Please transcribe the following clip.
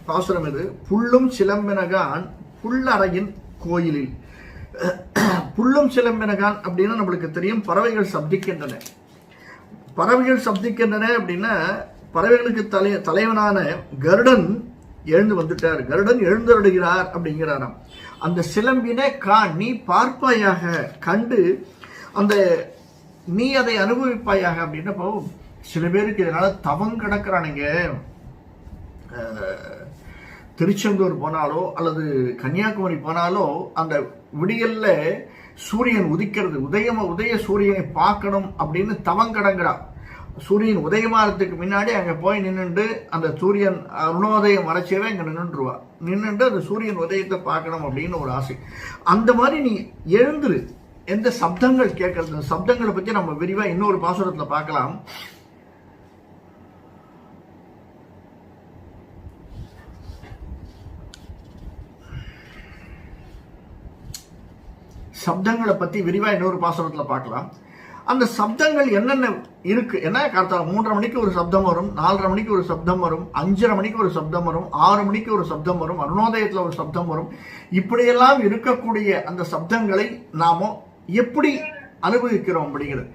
பாசுரம் இது. புள்ளும் சிலம்பினகான் புல்லறையின் கோயிலில். புள்ளும் சிலம்பினகான் அப்படின்னா நம்மளுக்கு தெரியும், பறவைகள் சப்திக்கின்றன. பறவைகள் சப்திக்கின்றன அப்படின்னா பறவைகளுக்கு தலைவனான கருடன் எழுந்து வந்துட்டார், கருடன் எழுந்தருடுகிறார் அப்படிங்கிறாராம். அந்த சிலம்பினை நீ பார்ப்பாயாக, கண்டு அந்த நீ அதை அனுபவிப்பாயாக அப்படின்னா சில பேருக்கு இதனால தவம் கிடக்கிறானுங்க. திருச்செந்தூர் போனாலோ அல்லது கன்னியாகுமரி போனாலோ அந்த விடியல்ல சூரியன் உதிக்கிறது, உதய சூரியனை பார்க்கணும் அப்படின்னு தவம் கிடங்குறா. சூரியன் உதயமாகறதுக்கு முன்னாடி அங்கே போய் நின்றுட்டு அந்த சூரியன் அருணோதயம் வரைச்சவே அங்கே நின்றுடுவா. நின்றுட்டு அந்த சூரியன் உதயத்தை பார்க்கணும் அப்படின்னு ஒரு ஆசை. அந்த மாதிரி நீ எழுந்துரு. எந்த சப்தங்கள் கேட்கறது, சப்தங்களை பற்றி நம்ம விரிவாக இன்னொரு பாசுரத்தில் பார்க்கலாம். சப்தங்களை பற்றி விரிவாக இன்னொரு பாசுரத்தில் பார்க்கலாம். அந்த சப்தங்கள் என்னென்ன இருக்கு, என்ன காத்தா 3:30 மணிக்கு ஒரு சப்தம் வரும், 4:30 மணிக்கு ஒரு சப்தம் வரும், 5:30 மணிக்கு ஒரு சப்தம் வரும், 6 மணிக்கு ஒரு சப்தம் வரும், அருணோதயத்தில் ஒரு சப்தம் வரும். இப்படியெல்லாம் இருக்கக்கூடிய அந்த சப்தங்களை நாம எப்படி அனுபவிக்கிறோம் அப்படிங்கிறது.